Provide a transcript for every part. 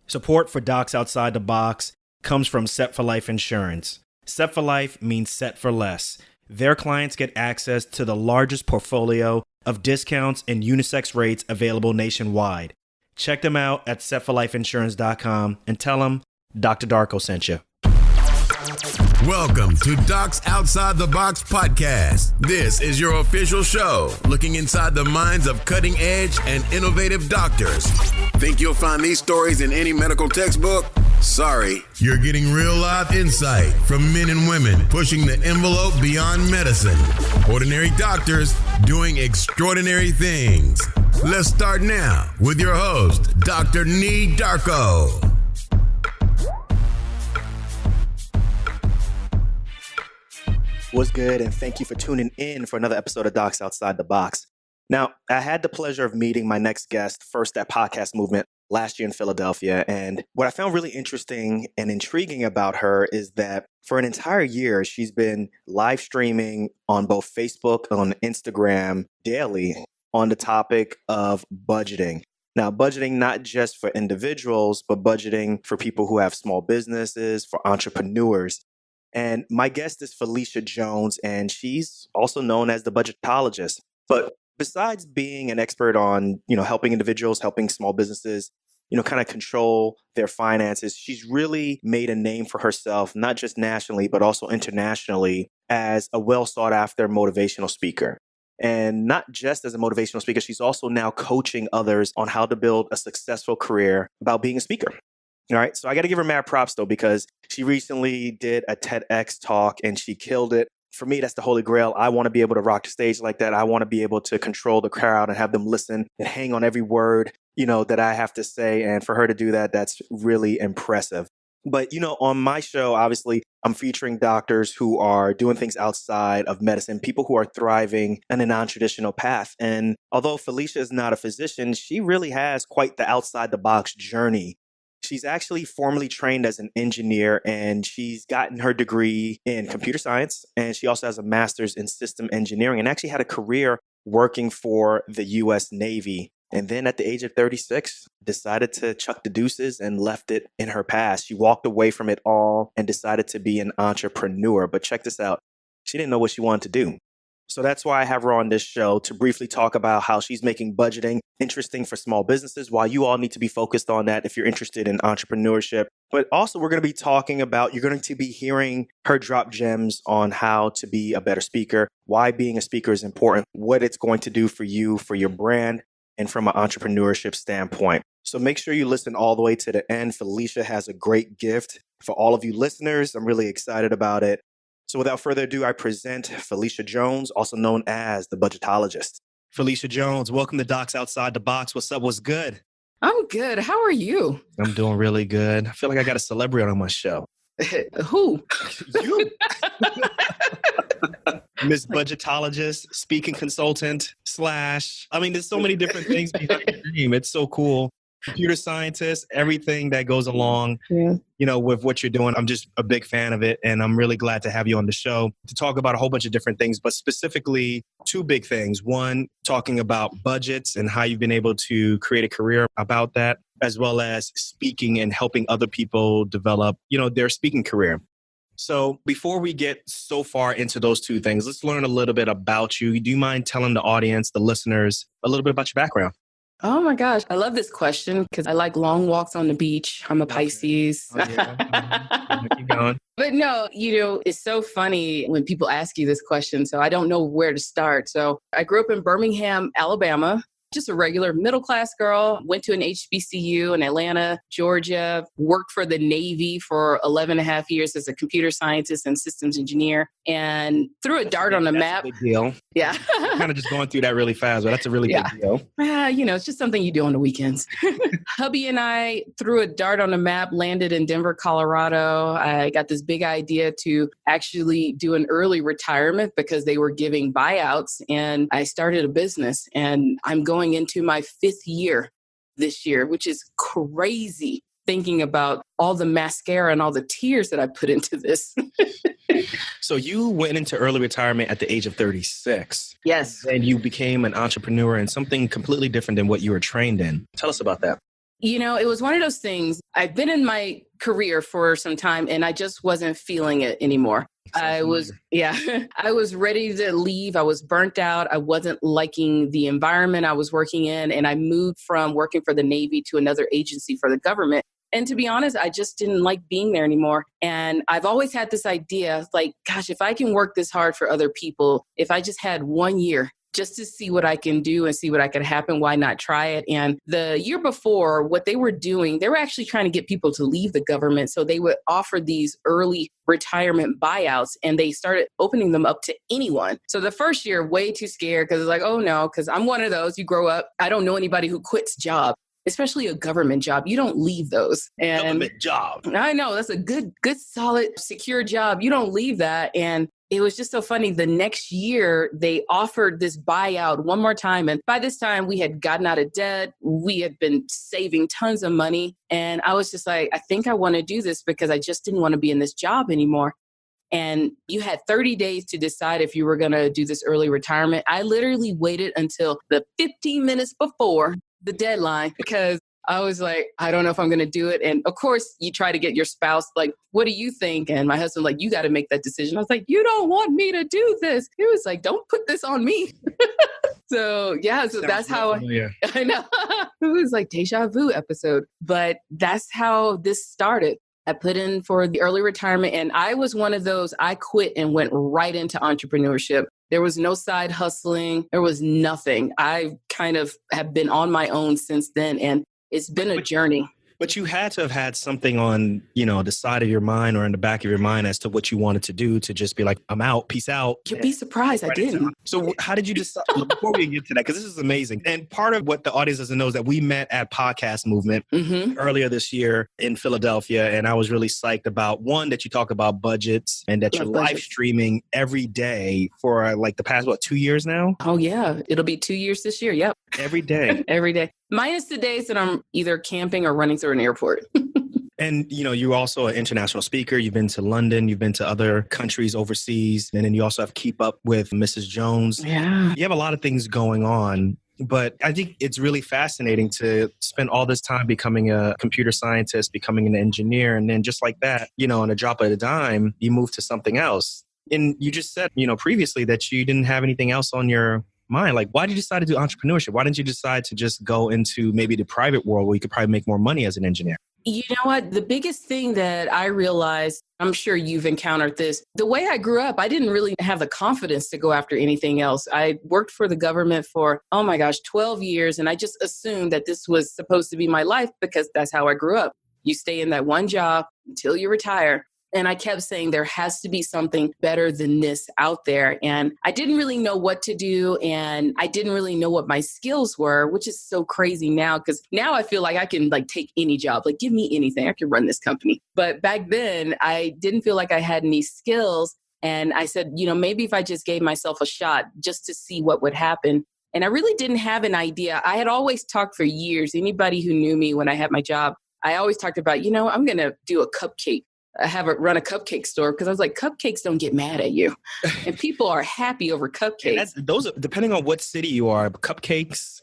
Support for Docs Outside the Box comes from Set for Life Insurance. Set for Life means set for less. Their clients get access to the largest portfolio of discounts and unisex rates available nationwide. Check them out at setforlifeinsurance.com and tell them Dr. Darko sent you. Welcome to Docs Outside the Box podcast. This is your official show, looking inside the minds of cutting-edge and innovative doctors. Think you'll find these stories in any medical textbook? Sorry. You're getting real live insight from men and women pushing the envelope beyond medicine. Ordinary doctors doing extraordinary things. Let's start now with your host, Dr. Nee Darko. What's good, and thank you for tuning in for another episode of Docs Outside the Box. Now, I had the pleasure of meeting my next guest first at Podcast Movement last year in Philadelphia, and what I found really interesting and intriguing about her is that for an entire year, she's been live streaming on both Facebook and on Instagram daily on the topic of budgeting. Now, budgeting not just for individuals, but budgeting for people who have small businesses, for entrepreneurs. And my guest is Phylecia Jones, and she's also known as the budgetologist. But besides being an expert on, helping individuals, helping small businesses, kind of control their finances, she's really made a name for herself, not just nationally, but also internationally as a well sought after motivational speaker. And not just as a motivational speaker, she's also now coaching others on how to build a successful career about being a speaker. All right. So I got to give her mad props, though, because she recently did a TEDx talk and she killed it. For me, that's the holy grail. I want to be able to rock the stage like that. I want to be able to control the crowd and have them listen and hang on every word, that I have to say. And for her to do that, that's really impressive. But, on my show, obviously, I'm featuring doctors who are doing things outside of medicine, people who are thriving in a non-traditional path. And although Phylecia is not a physician, she really has quite the outside the box journey. She's actually formally trained as an engineer, and she's gotten her degree in computer science, and she also has a master's in system engineering and actually had a career working for the U.S. Navy. And then at the age of 36, decided to chuck the deuces and left it in her past. She walked away from it all and decided to be an entrepreneur. But check this out. She didn't know what she wanted to do. So that's why I have her on this show to briefly talk about how she's making budgeting interesting for small businesses, why you all need to be focused on that if you're interested in entrepreneurship. But also we're going to be talking about, you're going to be hearing her drop gems on how to be a better speaker, why being a speaker is important, what it's going to do for you, for your brand, and from an entrepreneurship standpoint. So make sure you listen all the way to the end. Phylecia has a great gift for all of you listeners. I'm really excited about it. So without further ado, I present Phylecia Jones, also known as the budgetologist. Phylecia Jones, welcome to Docs Outside the Box. What's up? What's good? I'm good. How are you? I'm doing really good. I feel like I got a celebrity on my show. Who? You. Miss Budgetologist, speaking consultant, / there's so many different things behind your name. It's so cool. Computer scientist, everything that goes along, with what you're doing. I'm just a big fan of it. And I'm really glad to have you on the show to talk about a whole bunch of different things, but specifically two big things. One, talking about budgets and how you've been able to create a career about that, as well as speaking and helping other people develop, their speaking career. So before we get so far into those two things, let's learn a little bit about you. Do you mind telling the audience, the listeners, a little bit about your background? Oh my gosh. I love this question because I like long walks on the beach. I'm a Pisces. Oh, yeah. Keep going. But no, it's so funny when people ask you this question. So I don't know where to start. So I grew up in Birmingham, Alabama. Just a regular middle-class girl, went to an HBCU in Atlanta, Georgia, worked for the Navy for 11 and a half years as a computer scientist and systems engineer, and threw a dart on a map. That's a big deal. Yeah. Kind of just going through that really fast, but that's a really big deal. It's just something you do on the weekends. Hubby and I threw a dart on a map, landed in Denver, Colorado. I got this big idea to actually do an early retirement because they were giving buyouts, and I started a business, and I'm going into my 5th year this year, which is crazy thinking about all the mascara and all the tears that I put into this. So you went into early retirement at the age of 36. Yes. And you became an entrepreneur in something completely different than what you were trained in. Tell us about that. It was one of those things. I've been in my career for some time and I just wasn't feeling it anymore. I was ready to leave. I was burnt out. I wasn't liking the environment I was working in. And I moved from working for the Navy to another agency for the government. And to be honest, I just didn't like being there anymore. And I've always had this idea, like, gosh, if I can work this hard for other people, if I just had 1 year just to see what I can do and see what I could happen, why not try it? And the year before, what they were doing, they were actually trying to get people to leave the government. So they would offer these early retirement buyouts and they started opening them up to anyone. So the first year, way too scared because it's like, oh no, because I'm one of those. You grow up, I don't know anybody who quits job, especially a government job. You don't leave those. And government job. I know that's a good, solid, secure job. You don't leave that. And it was just so funny. The next year, they offered this buyout one more time. And by this time, we had gotten out of debt. We had been saving tons of money. And I was just like, I think I want to do this because I just didn't want to be in this job anymore. And you had 30 days to decide if you were going to do this early retirement. I literally waited until the 15 minutes before the deadline because I was like, I don't know if I'm going to do it. And of course, you try to get your spouse, like, what do you think? And my husband, like, you got to make that decision. I was like, you don't want me to do this. He was like, don't put this on me. So that's how I know. It was like deja vu episode, but that's how this started. I put in for the early retirement and I was one of those, I quit and went right into entrepreneurship. There was no side hustling. There was nothing. I kind of have been on my own since then. And it's been a journey. But you had to have had something on, the side of your mind or in the back of your mind as to what you wanted to do to just be like, I'm out, peace out. You'd be surprised. I didn't. So how did you decide, before we get to that, because this is amazing. And part of what the audience doesn't know is that we met at Podcast Movement earlier this year in Philadelphia. And I was really psyched about, one, that you talk about budgets and that you're live streaming every day for like the past, 2 years now? Oh, yeah. It'll be 2 years this year. Yep. Every day. Every day. Minus the days that I'm either camping or running through an airport. And, you're also an international speaker. You've been to London. You've been to other countries overseas. And then you also have Keep Up with Mrs. Jones. Yeah. You have a lot of things going on. But I think it's really fascinating to spend all this time becoming a computer scientist, becoming an engineer. And then just like that, on a drop of a dime, you move to something else. And you just said, previously that you didn't have anything else on your mind. Like, why did you decide to do entrepreneurship? Why didn't you decide to just go into maybe the private world where you could probably make more money as an engineer? You know what? The biggest thing that I realized, I'm sure you've encountered this, the way I grew up, I didn't really have the confidence to go after anything else. I worked for the government for, 12 years. And I just assumed that this was supposed to be my life because that's how I grew up. You stay in that one job until you retire. And I kept saying there has to be something better than this out there. And I didn't really know what to do. And I didn't really know what my skills were, which is so crazy now. Because now I feel like I can take any job, give me anything. I can run this company. But back then I didn't feel like I had any skills. And I said, maybe if I just gave myself a shot just to see what would happen. And I really didn't have an idea. I had always talked for years. Anybody who knew me when I had my job, I always talked about, I'm going to do a cupcake. I have it run a cupcake store because I was like, cupcakes don't get mad at you. And people are happy over cupcakes. Those are, depending on what city you are, cupcakes,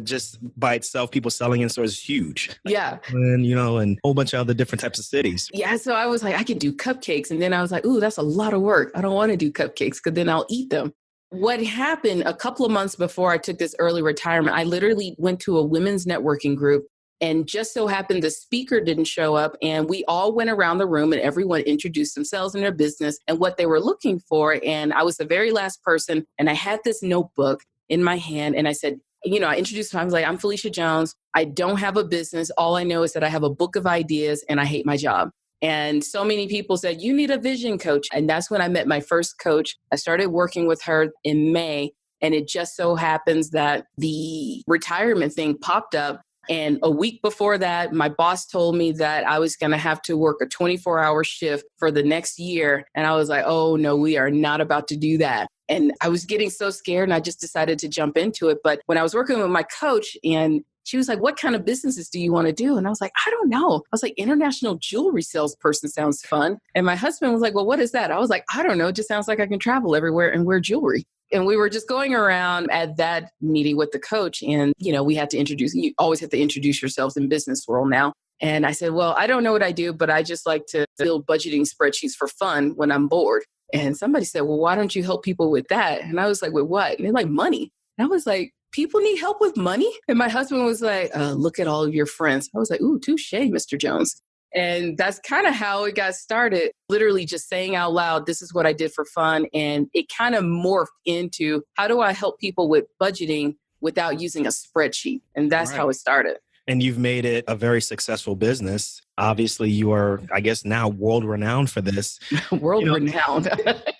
just by itself, people selling in stores is huge. Yeah. And, and a whole bunch of other different types of cities. Yeah. So I was like, I could do cupcakes. And then I was like, ooh, that's a lot of work. I don't want to do cupcakes because then I'll eat them. What happened a couple of months before I took this early retirement, I literally went to a women's networking group. And just so happened the speaker didn't show up and we all went around the room and everyone introduced themselves and their business and what they were looking for. And I was the very last person and I had this notebook in my hand and I said, I introduced myself. I was like, I'm Phylecia Jones. I don't have a business. All I know is that I have a book of ideas and I hate my job. And so many people said, you need a vision coach. And that's when I met my first coach. I started working with her in May. And it just so happens that the retirement thing popped up. And a week before that, my boss told me that I was going to have to work a 24-hour shift for the next year. And I was like, oh, no, we are not about to do that. And I was getting so scared and I just decided to jump into it. But when I was working with my coach and she was like, what kind of businesses do you want to do? And I was like, I don't know. I was like, international jewelry salesperson sounds fun. And my husband was like, well, what is that? I was like, I don't know. It just sounds like I can travel everywhere and wear jewelry. And we were just going around at that meeting with the coach. And, we had to you always have to introduce yourselves in business world now. And I said, well, I don't know what I do, but I just like to build budgeting spreadsheets for fun when I'm bored. And somebody said, well, why don't you help people with that? And I was like, with what? And they're like, money. And I was like, people need help with money? And my husband was like, look at all of your friends. I was like, ooh, touche, Mr. Jones. And that's kind of how it got started. Literally just saying out loud, this is what I did for fun. And it kind of morphed into how do I help people with budgeting without using a spreadsheet? And that's how it started. And you've made it a very successful business. Obviously, you are, I guess, now world-renowned for this. World-renowned.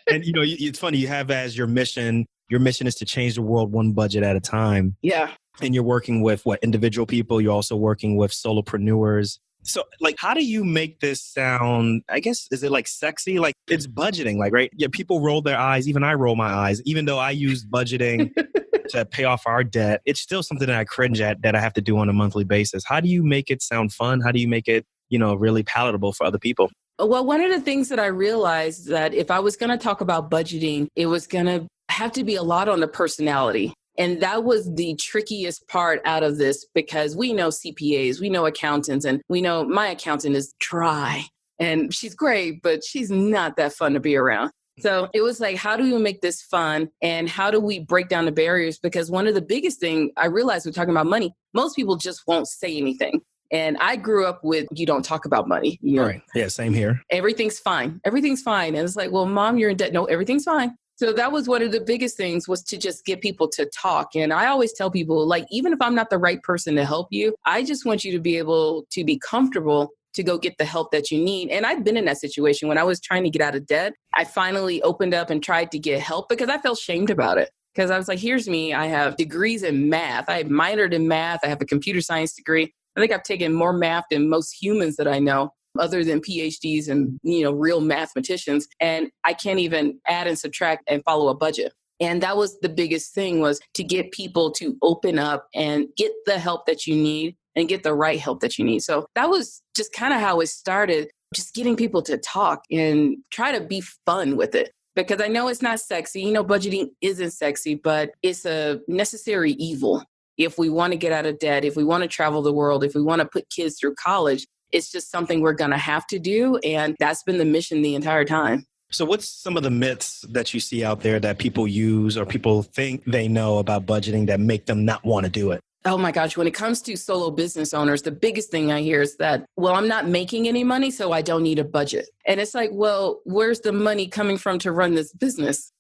And, it's funny, you have as your mission is to change the world one budget at a time. Yeah. And you're working with individual people. You're also working with solopreneurs. So how do you make this sound, I guess, is it sexy? It's budgeting, right? Yeah, people roll their eyes. Even I roll my eyes. Even though I use budgeting to pay off our debt, it's still something that I cringe at that I have to do on a monthly basis. How do you make it sound fun? How do you make it, really palatable for other people? Well, one of the things that I realized that if I was going to talk about budgeting, it was going to have to be a lot on the personality. And that was the trickiest part out of this because we know CPAs, we know accountants, and we know my accountant is dry and she's great, but she's not that fun to be around. So it was like, how do we make this fun and how do we break down the barriers? Because one of the biggest things I realized we're talking about money, most people just won't say anything. And I grew up with, you don't talk about money. Right. Yeah, same here. Everything's fine. Everything's fine. And it's like, well, Mom, you're in debt. No, everything's fine. So that was one of the biggest things was to just get people to talk. And I always tell people, even if I'm not the right person to help you, I just want you to be able to be comfortable to go get the help that you need. And I've been in that situation when I was trying to get out of debt. I finally opened up and tried to get help because I felt shamed about it. Because I was like, here's me. I have degrees in math. I minored in math. I have a computer science degree. I think I've taken more math than most humans that I know, other than PhDs and, real mathematicians. And I can't even add and subtract and follow a budget. And that was the biggest thing, was to get people to open up and get the help that you need and get the right help that you need. So that was just kind of how it started, just getting people to talk and try to be fun with it. Because I know it's not sexy. Budgeting isn't sexy, but it's a necessary evil. If we want to get out of debt, if we want to travel the world, if we want to put kids through college, it's just something we're going to have to do. And that's been the mission the entire time. So what's some of the myths that you see out there that people use or people think they know about budgeting that make them not want to do it? Oh my gosh, when it comes to solo business owners, the biggest thing I hear is that, well, I'm not making any money, so I don't need a budget. And it's like, well, where's the money coming from to run this business?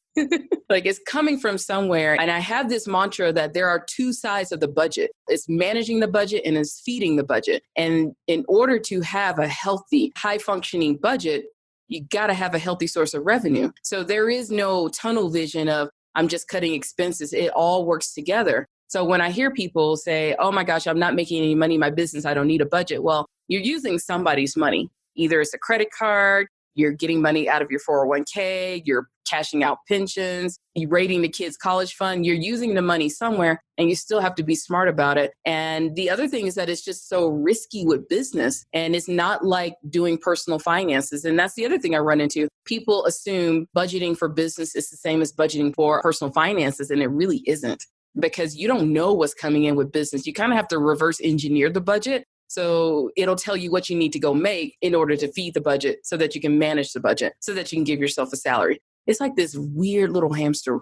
It's coming from somewhere. And I have this mantra that there are two sides of the budget. It's managing the budget and it's feeding the budget. And in order to have a healthy, high-functioning budget, you got to have a healthy source of revenue. So there is no tunnel vision of, I'm just cutting expenses. It all works together. So when I hear people say, oh my gosh, I'm not making any money in my business, I don't need a budget. Well, you're using somebody's money. Either it's a credit card, you're getting money out of your 401k, you're cashing out pensions, you're rating the kids' college fund, you're using the money somewhere, and you still have to be smart about it. And the other thing is that it's just so risky with business, and it's not like doing personal finances. And that's the other thing I run into. People assume budgeting for business is the same as budgeting for personal finances, and it really isn't, because you don't know what's coming in with business. You kind of have to reverse engineer the budget. So it'll tell you what you need to go make in order to feed the budget so that you can manage the budget, so that you can give yourself a salary. It's like this weird little hamster.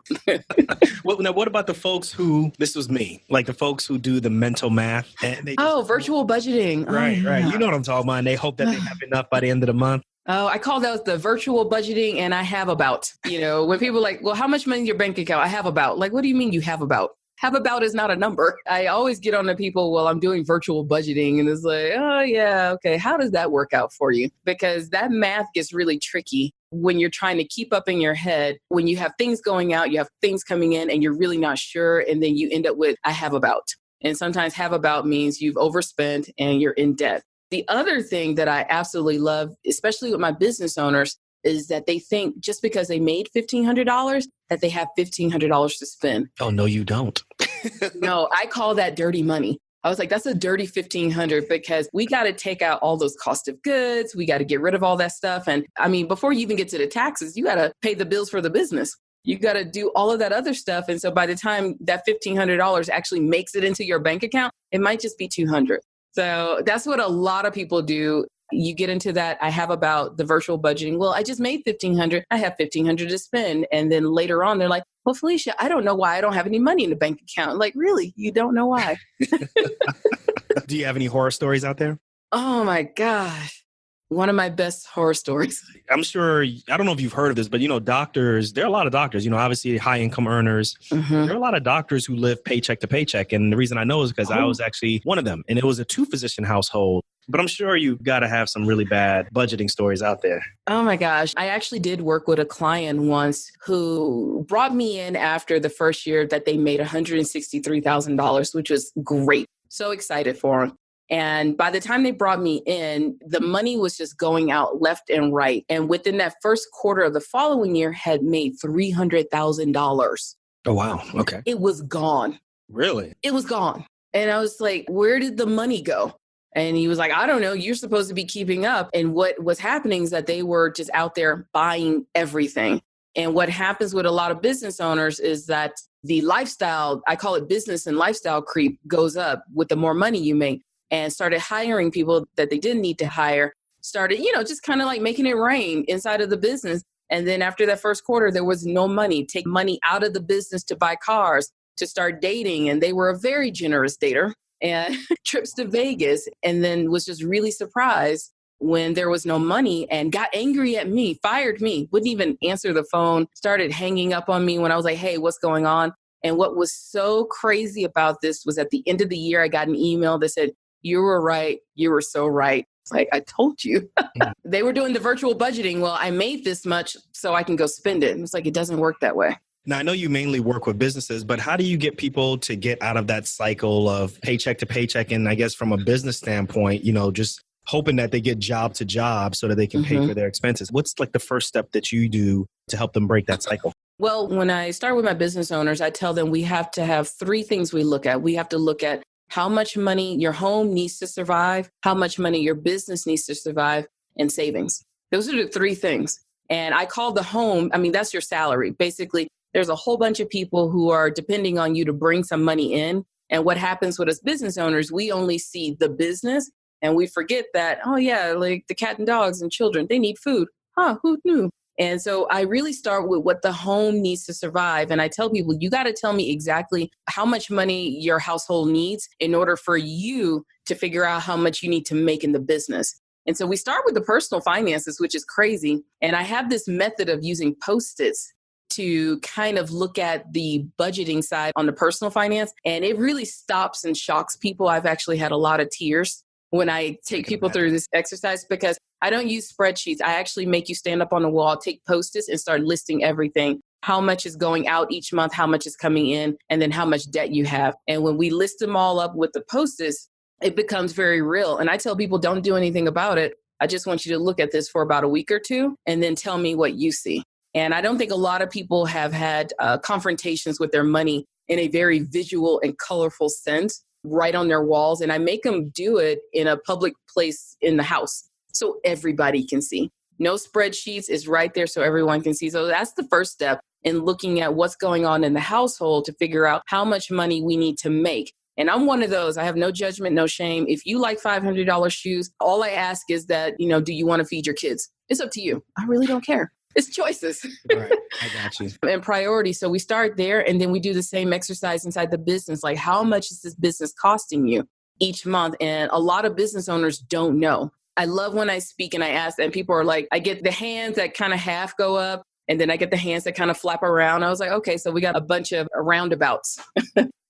Well, now what about the folks who, this was me, the folks who do the mental math? And they virtual budgeting. Right, yeah. right. You know what I'm talking about. And they hope that they have enough by the end of the month. Oh, I call those the virtual budgeting, and I have about. When people are like, well, how much money in your bank account? I have about. What do you mean you have about? Have about is not a number. I always get on to people, well, I'm doing virtual budgeting. And it's like, oh, yeah, okay. How does that work out for you? Because that math gets really tricky when you're trying to keep up in your head, when you have things going out, you have things coming in, and you're really not sure. And then you end up with, I have about. And sometimes have about means you've overspent and you're in debt. The other thing that I absolutely love, especially with my business owners, is that they think just because they made $1,500 that they have $1,500 to spend. Oh, no, you don't. No, I call that dirty money. I was like, that's a dirty $1,500 because we got to take out all those cost of goods. We got to get rid of all that stuff. And I mean, before you even get to the taxes, you got to pay the bills for the business. You got to do all of that other stuff. And so by the time that $1,500 actually makes it into your bank account, it might just be $200. So that's what a lot of people do. You get into that. I have about the virtual budgeting. Well, I just made $1,500. I have $1,500 to spend. And then later on, they're like, well, Phylecia, I don't know why I don't have any money in the bank account. Like, really? You don't know why? Do you have any horror stories out there? Oh my gosh. One of my best horror stories. I'm sure, I don't know if you've heard of this, but, doctors, there are a lot of doctors, obviously high income earners. Mm-hmm. There are a lot of doctors who live paycheck to paycheck. And the reason I know is because I was actually one of them. And it was a 2-physician household. But I'm sure you've got to have some really bad budgeting stories out there. Oh my gosh. I actually did work with a client once who brought me in after the first year that they made $163,000, which was great. So excited for them. And by the time they brought me in, the money was just going out left and right. And within that first quarter of the following year had made $300,000. Oh, wow. Okay. It was gone. Really? It was gone. And I was like, where did the money go? And he was like, I don't know. You're supposed to be keeping up. And what was happening is that they were just out there buying everything. And what happens with a lot of business owners is that the lifestyle, I call it business and lifestyle creep, goes up with the more money you make. And started hiring people that they didn't need to hire, started, just kind of like making it rain inside of the business. And then after that first quarter, there was no money. Take money out of the business to buy cars, to start dating. And they were a very generous dater, and trips to Vegas. And then was just really surprised when there was no money and got angry at me, fired me, wouldn't even answer the phone, started hanging up on me when I was like, hey, what's going on? And what was so crazy about this was at the end of the year, I got an email that said, you were right. You were so right. It's like, I told you. They were doing the virtual budgeting. Well, I made this much so I can go spend it. And it's like, it doesn't work that way. Now, I know you mainly work with businesses, but how do you get people to get out of that cycle of paycheck to paycheck? And I guess from a business standpoint, just hoping that they get job to job so that they can pay for their expenses. What's like the first step that you do to help them break that cycle? Well, when I start with my business owners, I tell them we have to have 3 things we look at. We have to look at how much money your home needs to survive, how much money your business needs to survive, and savings. Those are the 3 things. And I call the home, that's your salary. Basically, there's a whole bunch of people who are depending on you to bring some money in. And what happens with us business owners, we only see the business and we forget that, oh yeah, like the cat and dogs and children, they need food. Who knew? And so I really start with what the home needs to survive. And I tell people, you got to tell me exactly how much money your household needs in order for you to figure out how much you need to make in the business. And so we start with the personal finances, which is crazy. And I have this method of using Post-its to kind of look at the budgeting side on the personal finance. And it really stops and shocks people. I've actually had a lot of tears when I take people through this exercise because I don't use spreadsheets. I actually make you stand up on the wall, take Post-its and start listing everything. How much is going out each month, how much is coming in, and then how much debt you have. And when we list them all up with the Post-its, it becomes very real. And I tell people, don't do anything about it. I just want you to look at this for about a week or 2 and then tell me what you see. And I don't think a lot of people have had confrontations with their money in a very visual and colorful sense right on their walls. And I make them do it in a public place in the house so everybody can see. No spreadsheets, is right there so everyone can see. So that's the first step in looking at what's going on in the household to figure out how much money we need to make. And I'm one of those. I have no judgment, no shame. If you like $500 shoes, all I ask is that, do you want to feed your kids? It's up to you. I really don't care. It's choices. Right. I got you. And priority. So we start there and then we do the same exercise inside the business. Like, how much is this business costing you each month? And a lot of business owners don't know. I love when I speak and I ask, and people are like, I get the hands that kind of half go up, and then I get the hands that kind of flap around. I was like, okay, so we got a bunch of roundabouts,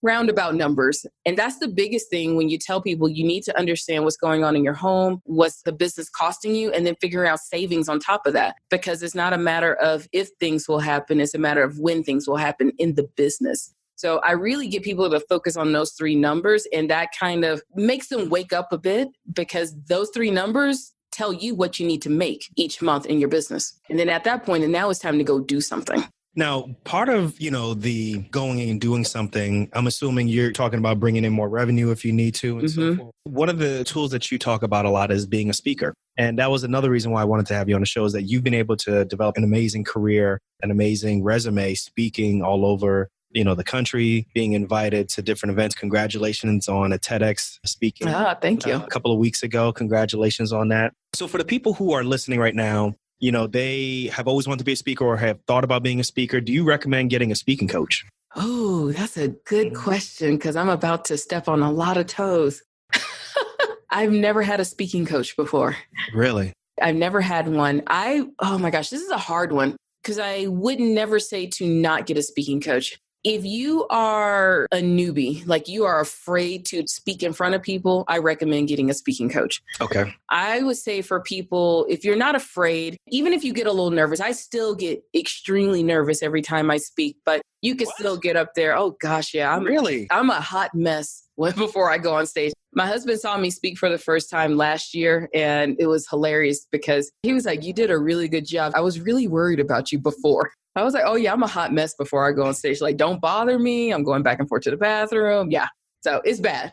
roundabout numbers. And that's the biggest thing when you tell people you need to understand what's going on in your home, what's the business costing you, and then figuring out savings on top of that. Because it's not a matter of if things will happen, it's a matter of when things will happen in the business. So I really get people to focus on those 3 numbers, and that kind of makes them wake up a bit because those 3 numbers tell you what you need to make each month in your business. And then at that point, and now it's time to go do something. Now, part of, the going and doing something, I'm assuming you're talking about bringing in more revenue if you need to and so forth. One of the tools that you talk about a lot is being a speaker. And that was another reason why I wanted to have you on the show, is that you've been able to develop an amazing career, an amazing resume, speaking all over, the country, being invited to different events. Congratulations on a TEDx speaking. Thank you. A couple of weeks ago. Congratulations on that. So for the people who are listening right now, they have always wanted to be a speaker or have thought about being a speaker. Do you recommend getting a speaking coach? Oh, that's a good question, because I'm about to step on a lot of toes. I've never had a speaking coach before. Really? I've never had one. Oh my gosh, this is a hard one, because I would never say to not get a speaking coach. If you are a newbie, like you are afraid to speak in front of people, I recommend getting a speaking coach. Okay. I would say for people, if you're not afraid, even if you get a little nervous, I still get extremely nervous every time I speak, but you can still get up there. Oh gosh, yeah. I'm a hot mess before I go on stage. My husband saw me speak for the first time last year, and it was hilarious because he was like, "You did a really good job. I was really worried about you before." I was like, "Oh yeah, I'm a hot mess before I go on stage. Like, don't bother me. I'm going back and forth to the bathroom." Yeah. So it's bad.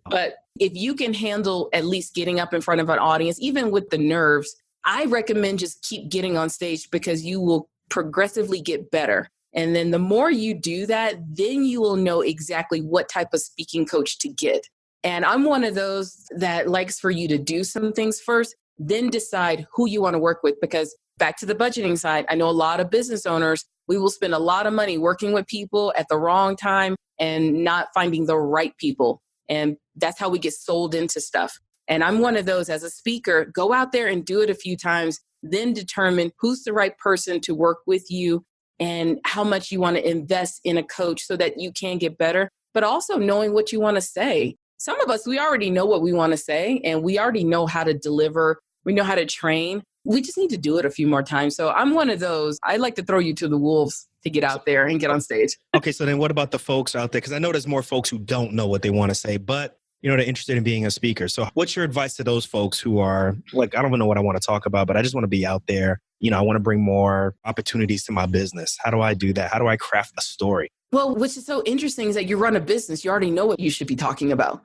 But if you can handle at least getting up in front of an audience, even with the nerves, I recommend just keep getting on stage, because you will progressively get better. And then the more you do that, then you will know exactly what type of speaking coach to get. And I'm one of those that likes for you to do some things first, then decide who you want to work with. Because back to the budgeting side, I know a lot of business owners, we will spend a lot of money working with people at the wrong time and not finding the right people. And that's how we get sold into stuff. And I'm one of those. As a speaker, go out there and do it a few times, then determine who's the right person to work with you and how much you want to invest in a coach so that you can get better, but also knowing what you want to say. Some of us, we already know what we want to say, and we already know how to deliver. We know how to train. We just need to do it a few more times. So I'm one of those. I like to throw you to the wolves to get out there and get on stage. Okay, so then what about the folks out there? Because I know there's more folks who don't know what they want to say, but they're interested in being a speaker. So what's your advice to those folks who are like, I don't even know what I want to talk about, but I just want to be out there. I want to bring more opportunities to my business. How do I do that? How do I craft a story? Well, which is so interesting is that you run a business. You already know what you should be talking about.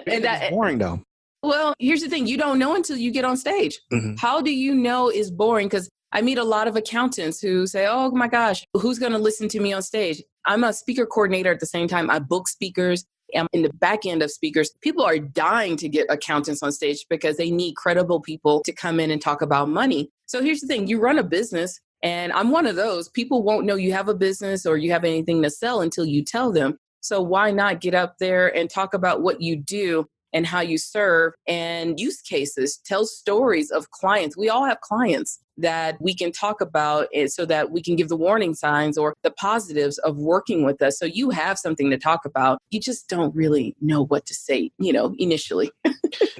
And that's boring though. Well, here's the thing. You don't know until you get on stage. Mm-hmm. How do you know is boring? Because I meet a lot of accountants who say, oh my gosh, who's going to listen to me on stage? I'm a speaker coordinator at the same time. I book speakers. I'm in the back end of speakers. People are dying to get accountants on stage because they need credible people to come in and talk about money. So here's the thing. You run a business, and I'm one of those. People won't know you have a business or you have anything to sell until you tell them. So why not get up there and talk about what you do and how you serve and use cases, tell stories of clients. We all have clients that we can talk about so that we can give the warning signs or the positives of working with us. So you have something to talk about. You just don't really know what to say, initially.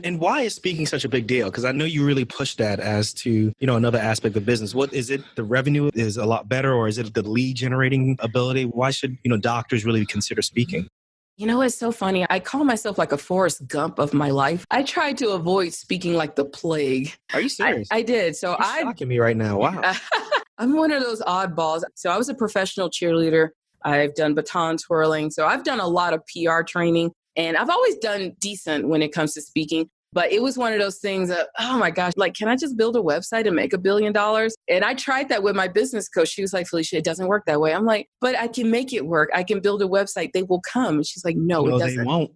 And why is speaking such a big deal? Because I know you really push that as to, another aspect of business. What is it? The revenue is a lot better, or is it the lead generating ability? Why should, doctors really consider speaking? It's so funny. I call myself like a Forrest Gump of my life. I tried to avoid speaking like the plague. Are you serious? I did. So You're shocking me right now. Wow. I'm one of those oddballs. So I was a professional cheerleader. I've done baton twirling. So I've done a lot of PR training, and I've always done decent when it comes to speaking. But it was one of those things that, oh my gosh, like, can I just build a website and make $1 billion? And I tried that with my business coach. She was like, Phylecia, it doesn't work that way. I'm like, but I can make it work. I can build a website. They will come. And she's like, no, it doesn't. They won't.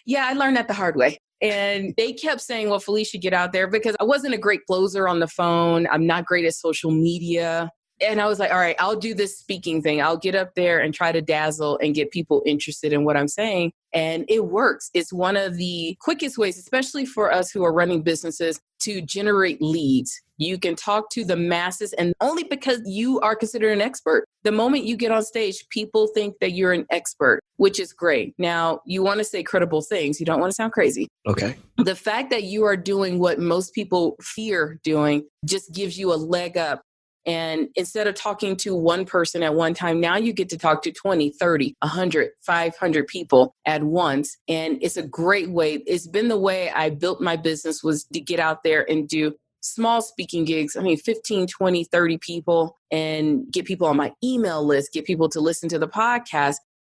Yeah, I learned that the hard way. And they kept saying, well, Phylecia, get out there, because I wasn't a great closer on the phone. I'm not great at social media. And I was like, all right, I'll do this speaking thing. I'll get up there and try to dazzle and get people interested in what I'm saying. And it works. It's one of the quickest ways, especially for us who are running businesses, to generate leads. You can talk to the masses, and only because you are considered an expert. The moment you get on stage, people think that you're an expert, which is great. Now, you want to say credible things. You don't want to sound crazy. Okay. The fact that you are doing what most people fear doing just gives you a leg up. And instead of talking to one person at one time, now you get to talk to 20, 30, 100, 500 people at once. And it's a great way. It's been the way I built my business, was to get out there and do small speaking gigs, 15, 20, 30 people, and get people on my email list, get people to listen to the podcast.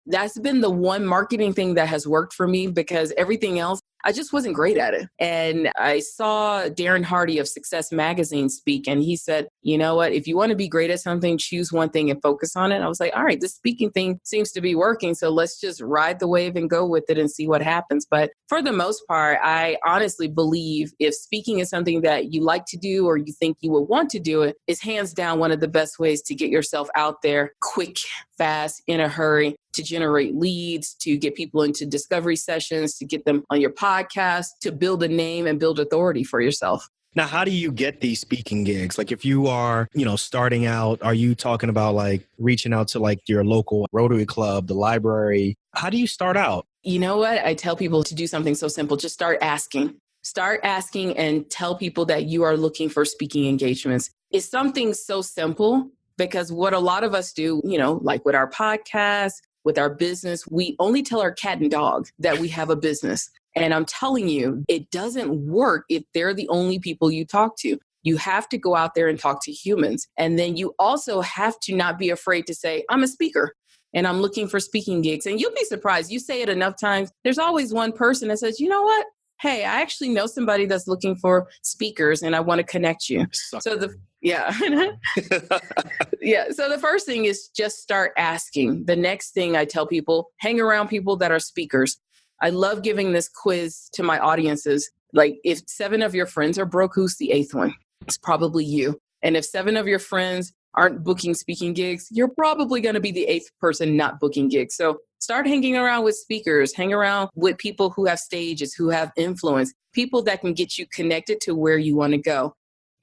That's been the one marketing thing that has worked for me, because everything else, I just wasn't great at it. And I saw Darren Hardy of Success Magazine speak, and he said, you know what, if you want to be great at something, choose one thing and focus on it. I was like, all right, this speaking thing seems to be working. So let's just ride the wave and go with it and see what happens. But for the most part, I honestly believe if speaking is something that you like to do or you think you would want to do it, is hands down one of the best ways to get yourself out there quick, fast, in a hurry, to generate leads, to get people into discovery sessions, to get them on your podcast, to build a name and build authority for yourself. Now, how do you get these speaking gigs? Like if you are, starting out, are you talking about like reaching out to like your local Rotary Club, the library? How do you start out? You know what? I tell people to do something so simple. Just start asking. Start asking and tell people that you are looking for speaking engagements. It's something so simple, because what a lot of us do, like with our podcast, with our business, we only tell our cat and dog that we have a business. And I'm telling you, it doesn't work if they're the only people you talk to. You have to go out there and talk to humans. And then you also have to not be afraid to say, I'm a speaker and I'm looking for speaking gigs. And you'll be surprised. You say it enough times, there's always one person that says, you know what? Hey, I actually know somebody that's looking for speakers and I want to connect you. Sucker. Yeah. So the first thing is just start asking. The next thing I tell people, hang around people that are speakers. I love giving this quiz to my audiences. Like if 7 of your friends are broke, who's the 8th one? It's probably you. And if 7 of your friends aren't booking speaking gigs, you're probably going to be the 8th person not booking gigs. So start hanging around with speakers, hang around with people who have stages, who have influence, people that can get you connected to where you want to go.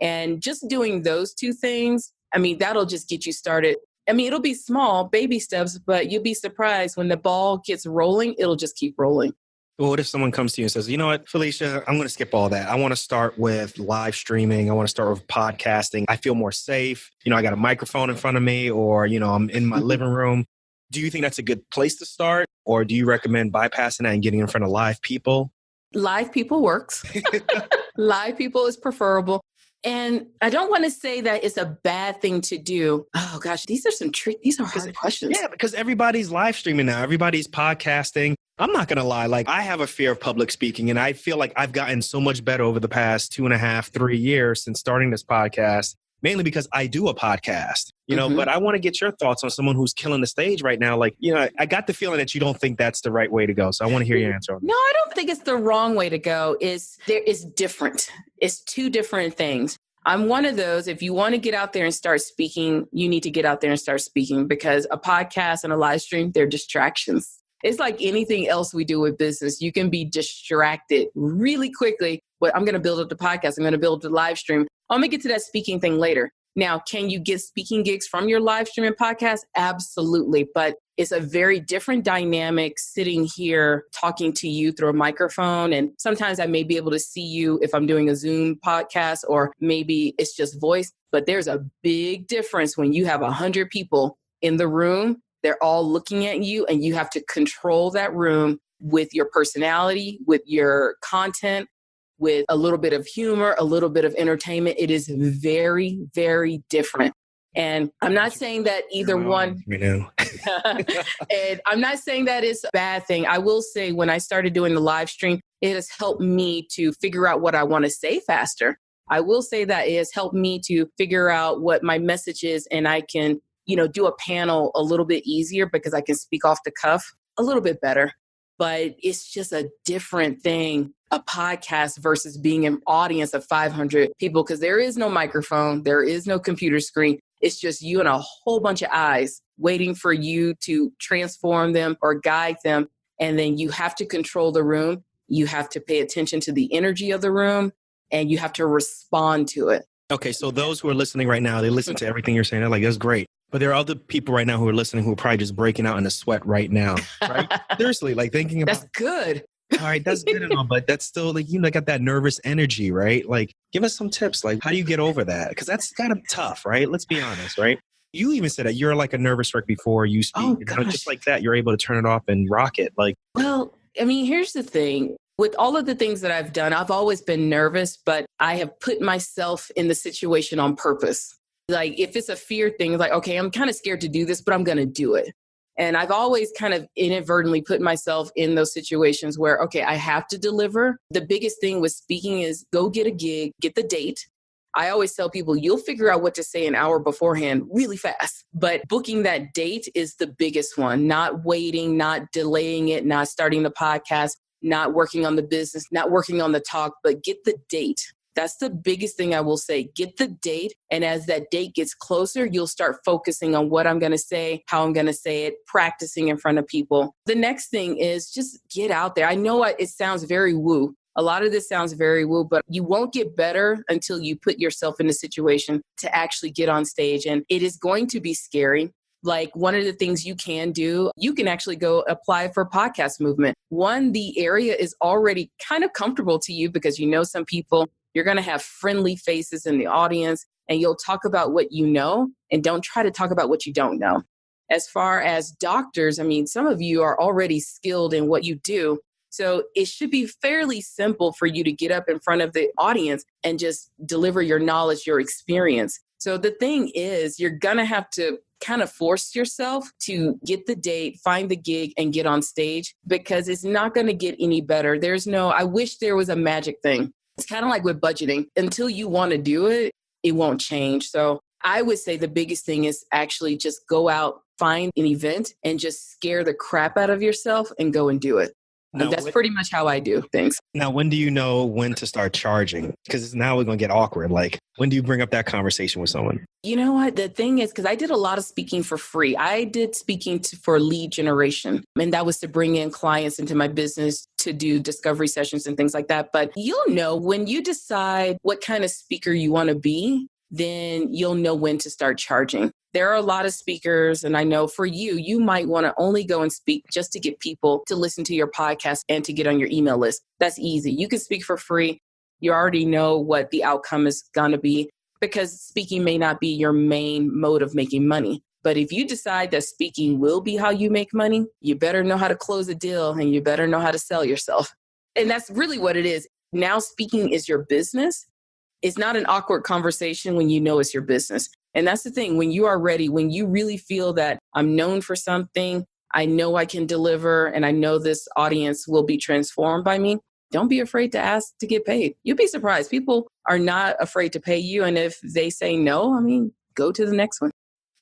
And just doing those 2 things, that'll just get you started. It'll be small, baby steps, but you'll be surprised when the ball gets rolling, it'll just keep rolling. Well, what if someone comes to you and says, you know what, Phylecia, I'm going to skip all that. I want to start with live streaming. I want to start with podcasting. I feel more safe. I got a microphone in front of me, or, I'm in my living room. Do you think that's a good place to start? Or do you recommend bypassing that and getting in front of live people? Live people works. Live people is preferable. And I don't want to say that it's a bad thing to do. Oh gosh, these are hard questions. Yeah, because everybody's live streaming now. Everybody's podcasting. I'm not going to lie. Like I have a fear of public speaking, and I feel like I've gotten so much better over the past 2.5, 3 years since starting this podcast, mainly because I do a podcast, but I want to get your thoughts on someone who's killing the stage right now. Like, I got the feeling that you don't think that's the right way to go. So I want to hear your answer on that. No, I don't think it's the wrong way to go. It's different. It's 2 different things. I'm one of those, if you want to get out there and start speaking, you need to get out there and start speaking, because a podcast and a live stream, they're distractions. It's like anything else we do with business. You can be distracted really quickly. But I'm going to build up the podcast. I'm going to build the live stream. I'm going to get to that speaking thing later. Now, can you get speaking gigs from your live stream and podcast? Absolutely. But it's a very different dynamic sitting here talking to you through a microphone. And sometimes I may be able to see you if I'm doing a Zoom podcast, or maybe it's just voice. But there's a big difference when you have 100 people in the room. They're all looking at you, and you have to control that room with your personality, with your content, with a little bit of humor, a little bit of entertainment. It is very, very different. And I'm not saying that either one, and I'm not saying that it's a bad thing. I will say when I started doing the live stream, it has helped me to figure out what I want to say faster. I will say that it has helped me to figure out what my message is, and I can, do a panel a little bit easier because I can speak off the cuff a little bit better. But it's just a different thing, a podcast versus being an audience of 500 people, because there is no microphone, there is no computer screen. It's just you and a whole bunch of eyes waiting for you to transform them or guide them. And then you have to control the room. You have to pay attention to the energy of the room, and you have to respond to it. Okay, so those who are listening right now, they listen to everything you're saying. They're like, that's great. But there are other people right now who are listening who are probably just breaking out in a sweat right now, right? Seriously, like thinking about... That's good. All right, that's good and all, but that's still like, got that nervous energy, right? Like, give us some tips. Like, how do you get over that? Because that's kind of tough, right? Let's be honest, right? You even said that you're like a nervous wreck before you speak. Oh, gosh. Just like that, you're able to turn it off and rock it. Like, well, here's the thing. With all of the things that I've done, I've always been nervous, but I have put myself in the situation on purpose. Like if it's a fear thing, like, okay, I'm kind of scared to do this, but I'm going to do it. And I've always kind of inadvertently put myself in those situations where, okay, I have to deliver. The biggest thing with speaking is go get a gig, get the date. I always tell people, you'll figure out what to say an hour beforehand really fast. But booking that date is the biggest one, not waiting, not delaying it, not starting the podcast, not working on the business, not working on the talk, but get the date. That's the biggest thing I will say. Get the date. And as that date gets closer, you'll start focusing on what I'm going to say, how I'm going to say it, practicing in front of people. The next thing is just get out there. I know it sounds very woo. A lot of this sounds very woo, but you won't get better until you put yourself in a situation to actually get on stage. And it is going to be scary. Like one of the things you can do, you can actually go apply for podcast movement. One, the area is already kind of comfortable to you because you know some people. You're going to have friendly faces in the audience and you'll talk about what you know and don't try to talk about what you don't know. As far as doctors, I mean, some of you are already skilled in what you do. So it should be fairly simple for you to get up in front of the audience and just deliver your knowledge, your experience. So the thing is, you're going to have to kind of force yourself to get the date, find the gig, and get on stage because it's not going to get any better. I wish there was a magic thing. It's kind of like with budgeting. Until you want to do it, it won't change. So I would say the biggest thing is actually just go out, find an event, and just scare the crap out of yourself and go and do it. Now, that's pretty much how I do things. Now, when do you know when to start charging? Because now we're going to get awkward. Like, when do you bring up that conversation with someone? You know what? The thing is, because I did a lot of speaking for free. I did speaking for lead generation. And that was to bring in clients into my business to do discovery sessions and things like that. But you'll know when you decide what kind of speaker you want to be, then you'll know when to start charging. There are a lot of speakers, and I know for you, you might want to only go and speak just to get people to listen to your podcast and to get on your email list. That's easy. You can speak for free. You already know what the outcome is going to be because speaking may not be your main mode of making money. But if you decide that speaking will be how you make money, you better know how to close a deal and you better know how to sell yourself. And that's really what it is. Now speaking is your business. It's not an awkward conversation when you know it's your business. And that's the thing, when you are ready, when you really feel that I'm known for something, I know I can deliver, and I know this audience will be transformed by me, don't be afraid to ask to get paid. You'll be surprised. People are not afraid to pay you. And if they say no, I mean, go to the next one.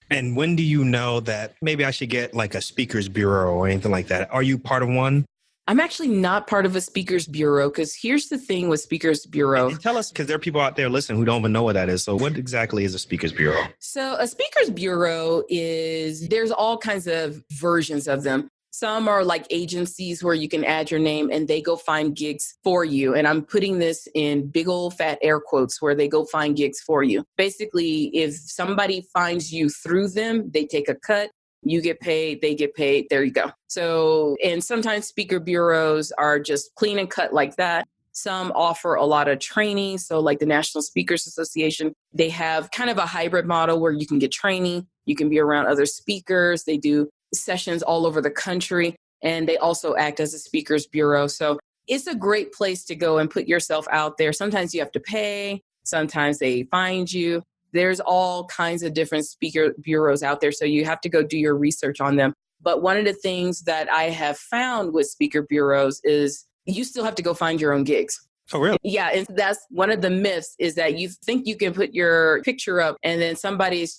And when do you know that maybe I should get like a speakers bureau or anything like that? Are you part of one? I'm actually not part of a speakers bureau because here's the thing with speakers bureau. And tell us, because there are people out there listening who don't even know what that is. So what exactly is a speakers bureau? So a speakers bureau there's all kinds of versions of them. Some are like agencies where you can add your name and they go find gigs for you. And I'm putting this in big old fat air quotes where they go find gigs for you. Basically, if somebody finds you through them, they take a cut. You get paid, they get paid. There you go. So, and sometimes speaker bureaus are just clean and cut like that. Some offer a lot of training. So like the National Speakers Association, they have kind of a hybrid model where you can get training. You can be around other speakers. They do sessions all over the country. And they also act as a speakers bureau. So it's a great place to go and put yourself out there. Sometimes you have to pay. Sometimes they find you. There's all kinds of different speaker bureaus out there. So you have to go do your research on them. But one of the things that I have found with speaker bureaus is you still have to go find your own gigs. Oh, really? Yeah. And that's one of the myths is that you think you can put your picture up and then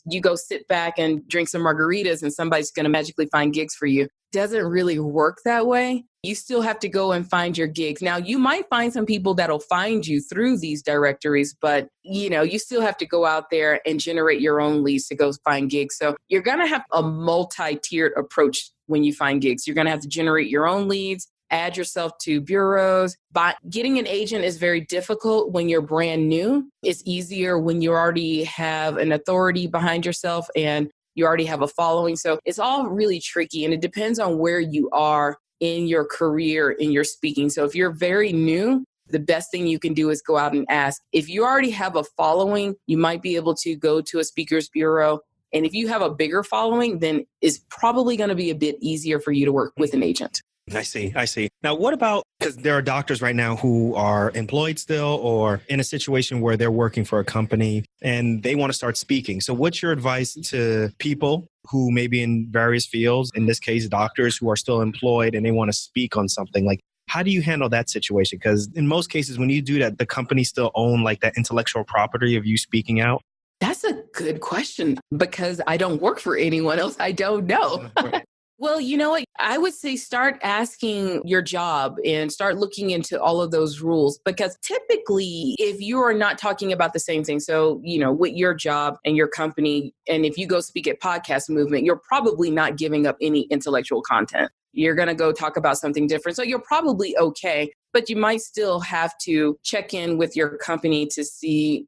you go sit back and drink some margaritas and somebody's going to magically find gigs for you. Doesn't really work that way. You still have to go and find your gigs. Now, you might find some people that'll find you through these directories, but you still have to go out there and generate your own leads to go find gigs. So you're going to have a multi-tiered approach when you find gigs. You're going to have to generate your own leads, add yourself to bureaus. But getting an agent is very difficult when you're brand new. It's easier when you already have an authority behind yourself and you already have a following. So it's all really tricky, and it depends on where you are in your career, in your speaking. So if you're very new, the best thing you can do is go out and ask. If you already have a following, you might be able to go to a speakers bureau. And if you have a bigger following, then it's probably going to be a bit easier for you to work with an agent. I see. I see. Now, what about, because there are doctors right now who are employed still or in a situation where they're working for a company and they want to start speaking. So what's your advice to people who may be in various fields, in this case, doctors who are still employed and they want to speak on something? Like, how do you handle that situation? Because in most cases, when you do that, the company still own like that intellectual property of you speaking out. That's a good question because I don't work for anyone else. I don't know. Right. Well, you know what? I would say start asking your job and start looking into all of those rules because typically if you are not talking about the same thing, so, with your job and your company, and if you go speak at Podcast Movement, you're probably not giving up any intellectual content. You're going to go talk about something different. So you're probably okay, but you might still have to check in with your company to see,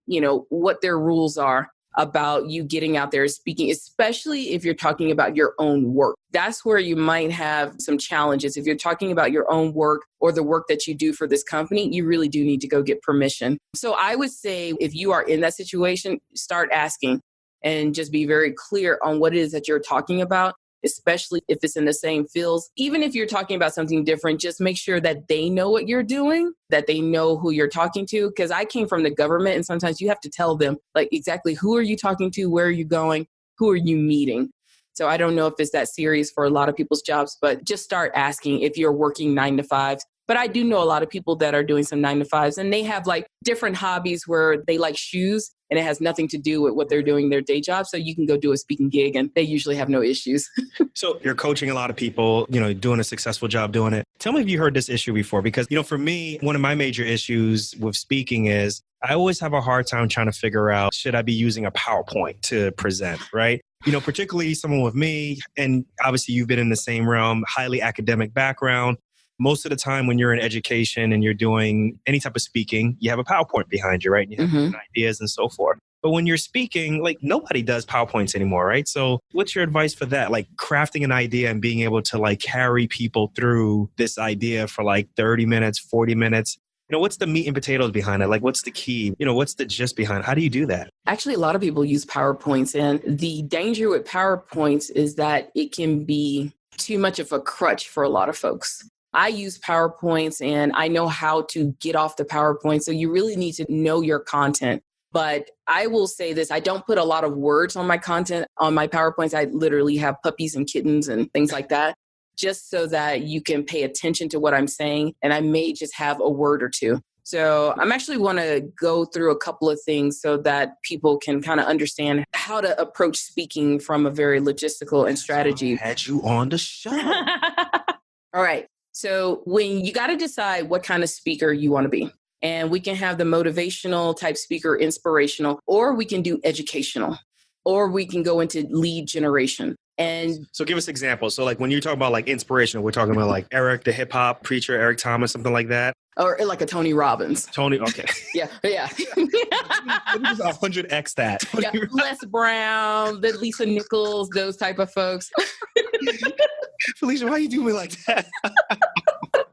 what their rules are about you getting out there speaking, especially if you're talking about your own work. That's where you might have some challenges. If you're talking about your own work or the work that you do for this company, you really do need to go get permission. So I would say if you are in that situation, start asking and just be very clear on what it is that you're talking about, especially if it's in the same fields. Even if you're talking about something different, just make sure that they know what you're doing, that they know who you're talking to. Because I came from the government and sometimes you have to tell them like exactly who are you talking to, where are you going, who are you meeting. So I don't know if it's that serious for a lot of people's jobs, but just start asking if you're working 9 to 5s. But I do know a lot of people that are doing some 9 to 5s and they have like different hobbies where they like shoes and it has nothing to do with what they're doing their day job. So you can go do a speaking gig and they usually have no issues. So you're coaching a lot of people, doing a successful job doing it. Tell me if you heard this issue before, because, for me, one of my major issues with speaking is I always have a hard time trying to figure out, should I be using a PowerPoint to present, right? Particularly someone with me, and obviously you've been in the same realm, highly academic background. Most of the time when you're in education and you're doing any type of speaking, you have a PowerPoint behind you, right? And you have different ideas and so forth. But when you're speaking, like nobody does PowerPoints anymore, right? So what's your advice for that? Like crafting an idea and being able to like carry people through this idea for like 30 minutes, 40 minutes. What's the meat and potatoes behind it? Like, what's the key? What's the gist behind it? How do you do that? Actually, a lot of people use PowerPoints. And the danger with PowerPoints is that it can be too much of a crutch for a lot of folks. I use PowerPoints and I know how to get off the PowerPoint. So you really need to know your content. But I will say this, I don't put a lot of words on my content, on my PowerPoints. I literally have puppies and kittens and things like that, just so that you can pay attention to what I'm saying. And I may just have a word or two. So I'm actually want to go through a couple of things so that people can kind of understand how to approach speaking from a very logistical and strategy. I had you on the show. All right. So when you got to decide what kind of speaker you want to be, and we can have the motivational type speaker, inspirational, or we can do educational, or we can go into lead generation. And so give us examples. So like when you talk about like inspirational, we're talking about like Eric, the hip hop preacher, Eric Thomas, something like that. Or like a Tony Robbins. Tony, okay. Yeah. Let me just 100x that. Yeah, Les Brown, the Lisa Nichols, those type of folks. Phylecia, why you do me like that?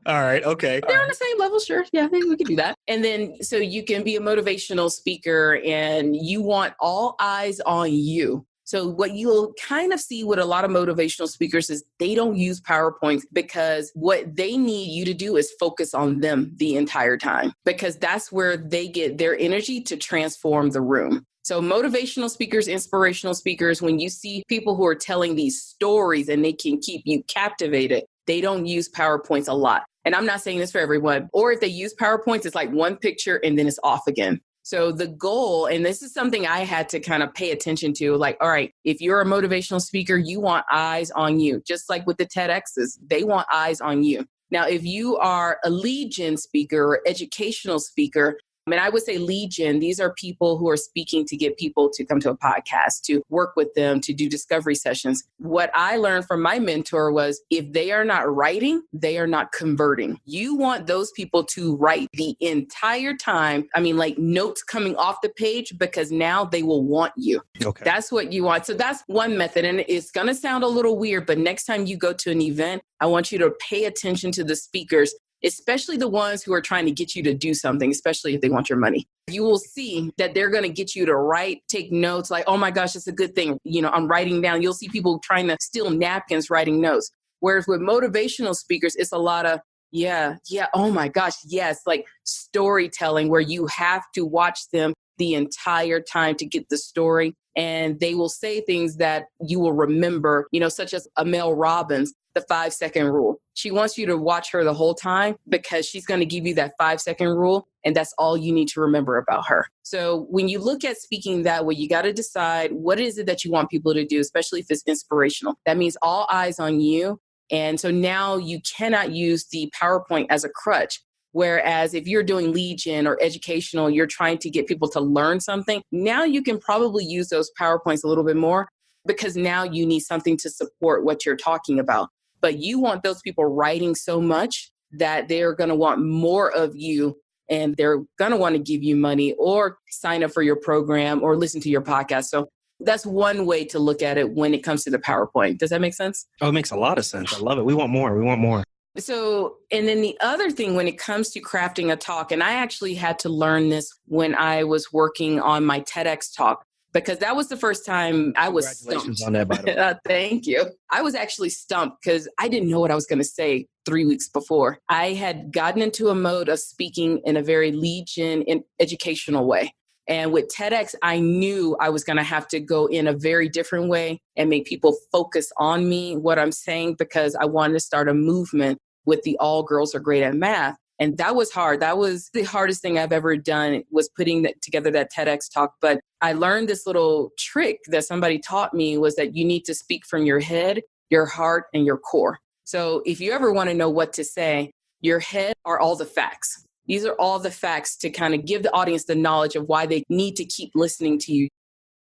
All right. Okay. They're on the same level. Sure. Yeah, maybe we can do that. And then, so you can be a motivational speaker and you want all eyes on you. So what you'll kind of see with a lot of motivational speakers is they don't use PowerPoints because what they need you to do is focus on them the entire time, because that's where they get their energy to transform the room. So motivational speakers, inspirational speakers, when you see people who are telling these stories and they can keep you captivated, they don't use PowerPoints a lot. And I'm not saying this for everyone. Or if they use PowerPoints, it's like one picture and then it's off again. So the goal, and this is something I had to kind of pay attention to, like, all right, if you're a motivational speaker, you want eyes on you. Just like with the TEDx's, they want eyes on you. Now, if you are a lead gen speaker or educational speaker, I would say lead gen, these are people who are speaking to get people to come to a podcast, to work with them, to do discovery sessions. What I learned from my mentor was if they are not writing, they are not converting. You want those people to write the entire time. Like notes coming off the page, because now they will want you. Okay. That's what you want. So that's one method. And it's going to sound a little weird, but next time you go to an event, I want you to pay attention to the speakers, especially the ones who are trying to get you to do something, especially if they want your money. You will see that they're going to get you to write, take notes like, oh my gosh, it's a good thing. I'm writing down. You'll see people trying to steal napkins, writing notes. Whereas with motivational speakers, it's a lot of, yeah, oh my gosh, yes, like storytelling where you have to watch them the entire time to get the story. And they will say things that you will remember, such as Mel Robbins, the 5-second rule. She wants you to watch her the whole time because she's going to give you that 5-second rule. And that's all you need to remember about her. So when you look at speaking that way, you got to decide what is it that you want people to do, especially if it's inspirational. That means all eyes on you. And so now you cannot use the PowerPoint as a crutch. Whereas if you're doing lead gen or educational, you're trying to get people to learn something. Now you can probably use those PowerPoints a little bit more because now you need something to support what you're talking about. But you want those people writing so much that they're going to want more of you and they're going to want to give you money or sign up for your program or listen to your podcast. So that's one way to look at it when it comes to the PowerPoint. Does that make sense? Oh, it makes a lot of sense. I love it. We want more. We want more. So, and then the other thing when it comes to crafting a talk, and I actually had to learn this when I was working on my TEDx talk, because that was the first time I was Congratulations stumped. on that, by the way. Thank you. I was actually stumped because I didn't know what I was going to say 3 weeks before. I had gotten into a mode of speaking in a very lead gen and educational way. And with TEDx, I knew I was going to have to go in a very different way and make people focus on me, what I'm saying, because I wanted to start a movement with the all girls are great at math. And that was hard. That was the hardest thing I've ever done, was putting together that TEDx talk. But I learned this little trick that somebody taught me, was that you need to speak from your head, your heart, and your core. So if you ever want to know what to say, your head are all the facts. These are all the facts to kind of give the audience the knowledge of why they need to keep listening to you.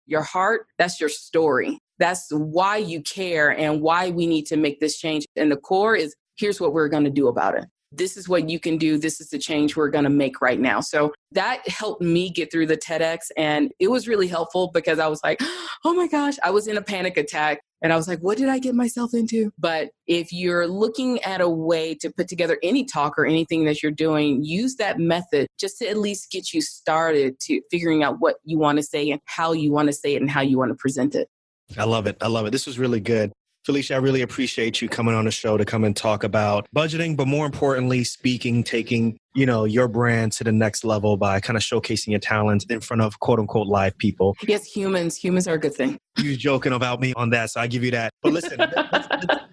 Your heart, that's your story. That's why you care and why we need to make this change. And the core is, here's what we're going to do about it. This is what you can do. This is the change we're going to make right now. So that helped me get through the TEDx. And it was really helpful because I was like, oh my gosh, I was in a panic attack. And I was like, what did I get myself into? But if you're looking at a way to put together any talk or anything that you're doing, use that method just to at least get you started to figuring out what you want to say and how you want to say it and how you want to present it. I love it. I love it. This was really good. Phylecia, I really appreciate you coming on the show to come and talk about budgeting, but more importantly, speaking, taking, your brand to the next level by kind of showcasing your talents in front of quote unquote live people. Yes, humans are a good thing. You was joking about me on that, so I give you that. But listen,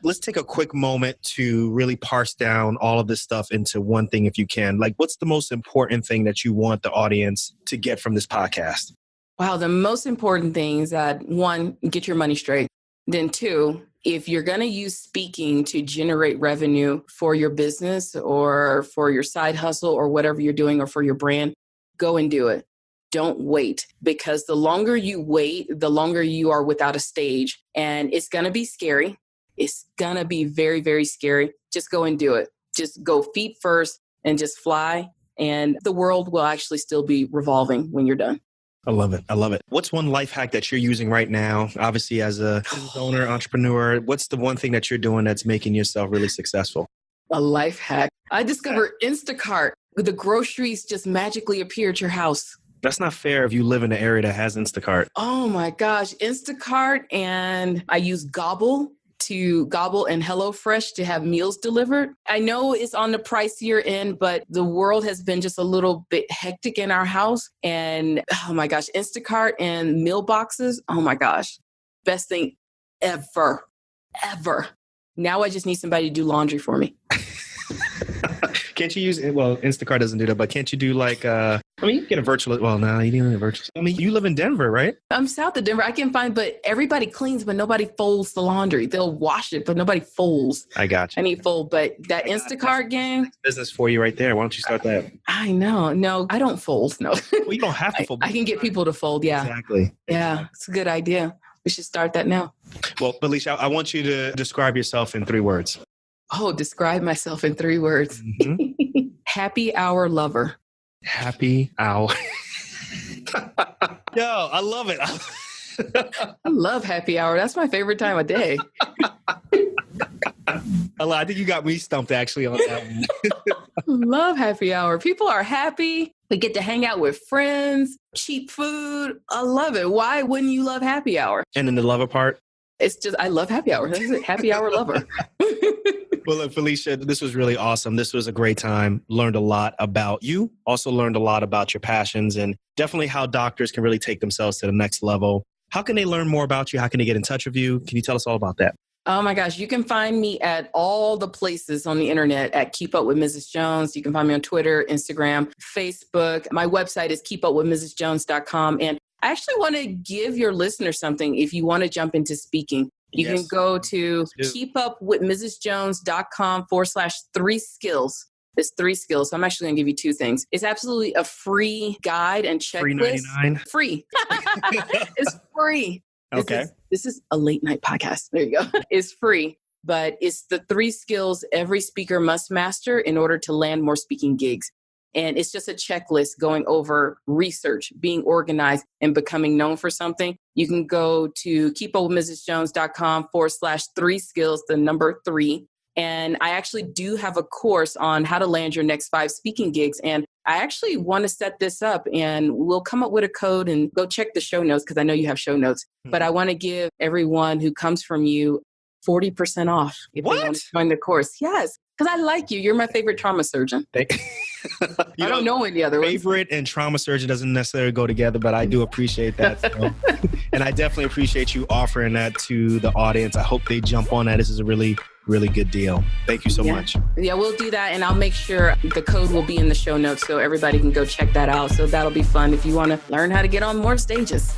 let's take a quick moment to really parse down all of this stuff into one thing if you can. Like, what's the most important thing that you want the audience to get from this podcast? Wow, the most important thing is that, one, get your money straight. Then two, if you're going to use speaking to generate revenue for your business or for your side hustle or whatever you're doing or for your brand, go and do it. Don't wait, because the longer you wait, the longer you are without a stage. And it's going to be scary. It's going to be very, very scary. Just go and do it. Just go feet first and just fly. And the world will actually still be revolving when you're done. I love it. I love it. What's one life hack that you're using right now? Obviously, as a business owner, entrepreneur, what's the one thing that you're doing that's making yourself really successful? A life hack. I discovered Instacart. The groceries just magically appear at your house. That's not fair if you live in an area that has Instacart. Oh my gosh. Instacart, and I use Gobble and HelloFresh to have meals delivered. I know it's on the pricier end, but the world has been just a little bit hectic in our house. And oh my gosh, Instacart and meal boxes. Oh my gosh. Best thing ever. Now I just need somebody to do laundry for me. Can't you use, Instacart doesn't do that, but can't you do you can get a virtual, no, you didn't need a virtual. You live in Denver, right? I'm south of Denver. I can find, but everybody cleans, but nobody folds the laundry. They'll wash it, but nobody folds. I got you. I need fold, but that Instacart game. Business for you right there. Why don't you start that? I know. No, I don't fold. No. Well, you don't have to fold. I can get people to fold. Yeah. Exactly. Yeah. It's a good idea. We should start that now. Well, Phylecia, I want you to describe yourself in 3 words. Oh, describe myself in 3 words. Mm-hmm. Happy hour lover. Happy hour. Yo, I love it. I love happy hour. That's my favorite time of day. I think you got me stumped actually on that one. Love happy hour. People are happy. We get to hang out with friends, cheap food. I love it. Why wouldn't you love happy hour? And then the lover part? It's just, I love happy hour. That's it. Happy hour lover. Well, look, Phylecia, this was really awesome. This was a great time. Learned a lot about you. Also learned a lot about your passions and definitely how doctors can really take themselves to the next level. How can they learn more about you? How can they get in touch with you? Can you tell us all about that? Oh my gosh, you can find me at all the places on the internet at Keep Up with Mrs. Jones. You can find me on Twitter, Instagram, Facebook. My website is keepupwithmrsjones.com. And I actually want to give your listeners something if you want to jump into speaking. You can go to keepupwithmrsjones.com/3skills. It's 3 skills. So I'm actually going to give you 2 things. It's absolutely a free guide and checklist. Free 99? Free. It's free. Okay. This is a late night podcast. There you go. It's free, but it's the 3 skills every speaker must master in order to land more speaking gigs. And it's just a checklist going over research, being organized, and becoming known for something. You can go to keepupwithmrsjones.com/3 skills, the number 3. And I actually do have a course on how to land your next 5 speaking gigs. And I actually want to set this up and we'll come up with a code and go check the show notes because I know you have show notes. But I want to give everyone who comes from you 40% off if they want to join the course. Yes, because I like you. You're my favorite trauma surgeon. I don't know any other favorite and trauma surgeon doesn't necessarily go together, but I do appreciate that. So. And I definitely appreciate you offering that to the audience. I hope they jump on that. This is a really, really good deal. Thank you so much. Yeah, we'll do that. And I'll make sure the code will be in the show notes so everybody can go check that out. So that'll be fun if you want to learn how to get on more stages.